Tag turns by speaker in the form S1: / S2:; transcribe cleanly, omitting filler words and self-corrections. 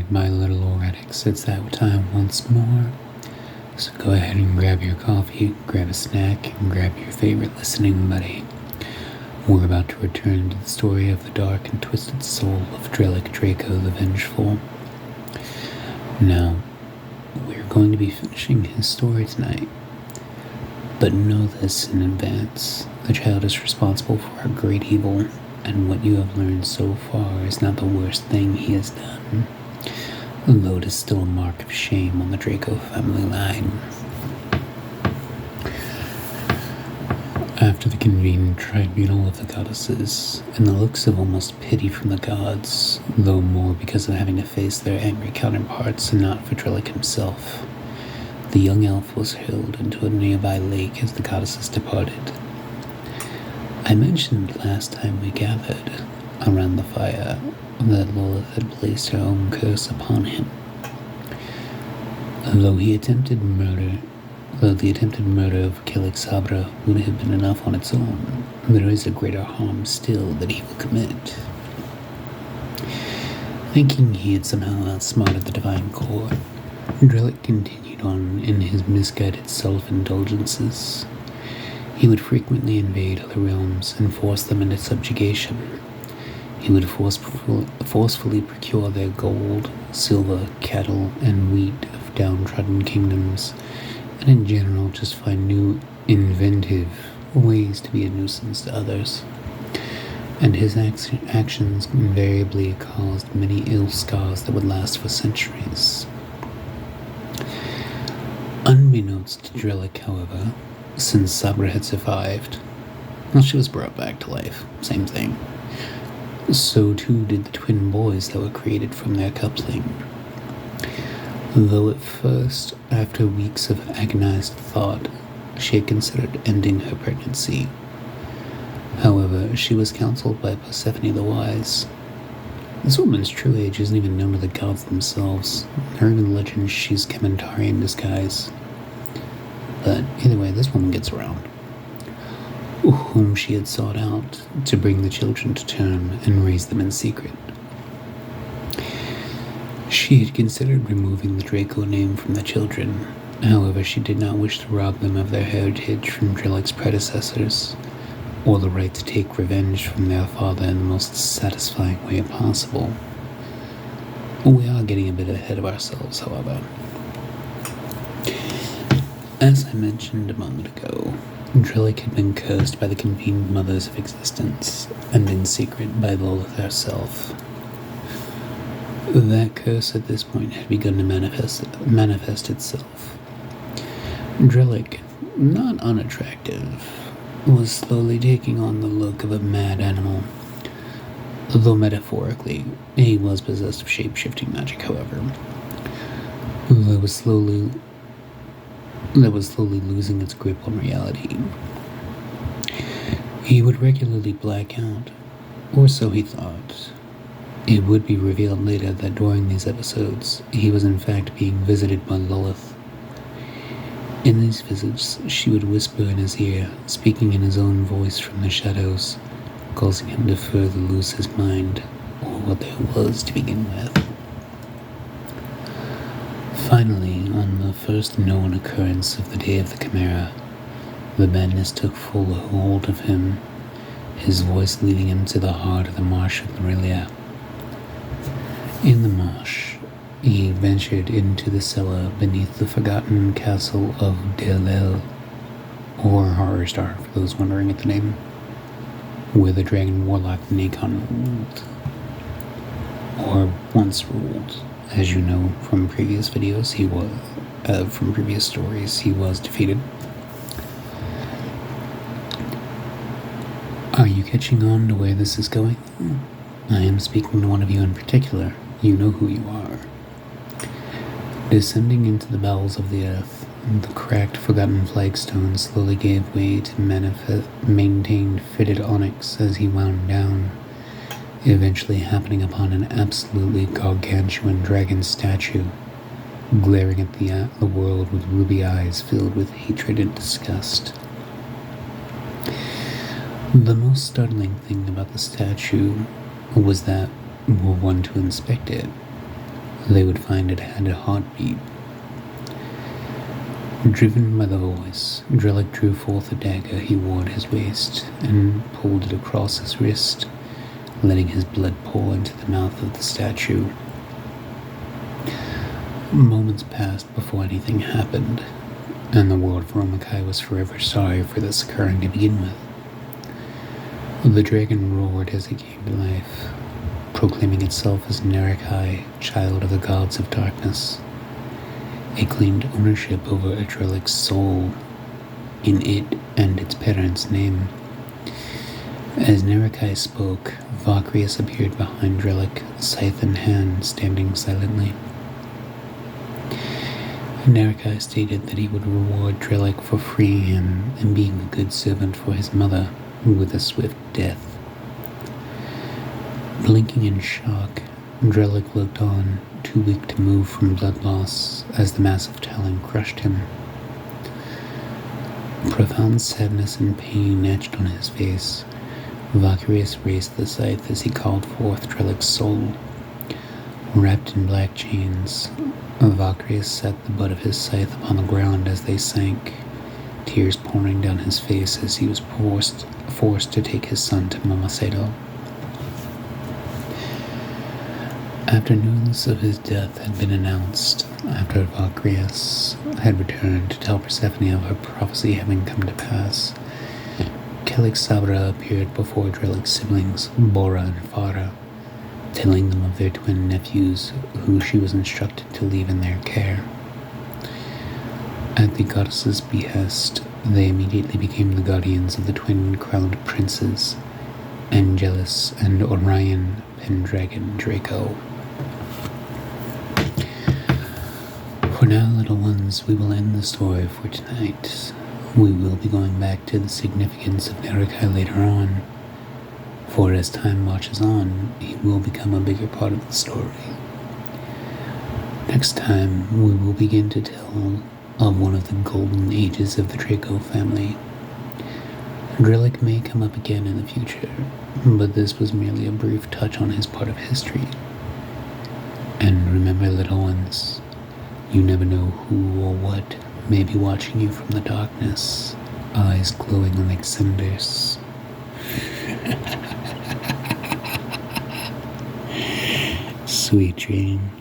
S1: Alright, my little oretics, it's that time once more. So go ahead and grab your coffee, grab a snack, and grab your favorite listening buddy. We're about to return to the story of the dark and twisted soul of Drelic Draco the Vengeful. Now, we're going to be finishing his story tonight. But know this in advance. The child is responsible for a great evil, and what you have learned so far is not the worst thing he has done, though it is still a mark of shame on the Draco family line. After the convened tribunal of the goddesses, and the looks of almost pity from the gods, though more because of having to face their angry counterparts and not for Drelic himself, the young elf was hurled into a nearby lake as the goddesses departed. I mentioned last time we gathered around the fire that Lilith had placed her own curse upon him. Though the attempted murder of Kelix Sabra would have been enough on its own, there is a greater harm still that he will commit. Thinking he had somehow outsmarted the divine core, Drelic continued on in his misguided self-indulgences. He would frequently invade other realms and force them into subjugation. He would forcefully procure their gold, silver, cattle, and wheat of downtrodden kingdoms, and in general just find new, inventive ways to be a nuisance to others. And his actions invariably caused many ill scars that would last for centuries. Unbeknownst to Drelic, however, since Sabra had survived, she was brought back to life, same thing. So too did the twin boys that were created from their coupling. Though at first, after weeks of agonized thought, she had considered ending her pregnancy. However, she was counseled by Persephone the Wise. This woman's true age isn't even known to the gods themselves, or even legends she's Kementari in disguise. But either way, this woman gets around, whom she had sought out to bring the children to term and raise them in secret. She had considered removing the Draco name from the children. However, she did not wish to rob them of their heritage from Drelic's predecessors, or the right to take revenge from their father in the most satisfying way possible. We are getting a bit ahead of ourselves, however. As I mentioned a moment ago, Drelic had been cursed by the convened mothers of existence, and in secret by Lilith herself. That curse at this point had begun to manifest itself. Drelic, not unattractive, was slowly taking on the look of a mad animal. Though metaphorically, he was possessed of shape-shifting magic, however. That was slowly losing its grip on reality. He would regularly black out, or so he thought. It would be revealed later that during these episodes, he was in fact being visited by Lilith. In these visits, she would whisper in his ear, speaking in his own voice from the shadows, causing him to further lose his mind, or what there was to begin with. Finally, on the first known occurrence of the day of the Chimera, the madness took full hold of him, his voice leading him to the heart of the marsh of Aurelia. In the marsh, he ventured into the cellar beneath the forgotten castle of Drelic, or Horrorstar for those wondering at the name, where the dragon warlock Nacon ruled, or once ruled. As you know from previous videos, from previous stories, he was defeated. Are you catching on to where this is going? I am speaking to one of you in particular. You know who you are. Descending into the bowels of the earth, the cracked, forgotten flagstone slowly gave way to maintained, fitted onyx as he wound down, eventually happening upon an absolutely gargantuan dragon statue, glaring at the world with ruby eyes filled with hatred and disgust. The most startling thing about the statue was that, were one to inspect it, they would find it had a heartbeat. Driven by the voice, Drelic drew forth a dagger he wore at his waist and pulled it across his wrist, letting his blood pour into the mouth of the statue. Moments passed before anything happened, and the world of Romakai was forever sorry for this occurring to begin with. The dragon roared as it came to life, proclaiming itself as Nerakai, child of the gods of darkness. It claimed ownership over a Drelic's soul in it and its parents' name. As Nerakai spoke, Valkyrius appeared behind Drelic, scythe in hand, standing silently. Nerakai stated that he would reward Drelic for freeing him and being a good servant for his mother with a swift death. Blinking in shock, Drelic looked on, too weak to move from blood loss as the massive talon crushed him. Profound sadness and pain etched on his face. Valkyrius raised the scythe as he called forth Drelic's soul. Wrapped in black chains, Valkyrius set the butt of his scythe upon the ground as they sank, tears pouring down his face as he was forced to take his son to Mamacedo. After news of his death had been announced, after Valkyrius had returned to tell Persephone of her prophecy having come to pass, Calixabra appeared before Drelic's siblings, Bora and Farah, telling them of their twin nephews who she was instructed to leave in their care. At the goddess's behest, they immediately became the guardians of the twin-crowned princes, Angelus and Orion Pendragon Draco. For now, little ones, we will end the story for tonight. We will be going back to the significance of Nerakai later on, for as time marches on, he will become a bigger part of the story. Next time, we will begin to tell of one of the golden ages of the Draco family. Drelic may come up again in the future, but this was merely a brief touch on his part of history. And remember, little ones, you never know who or what may be watching you from the darkness, eyes glowing like cinders. Sweet dreams.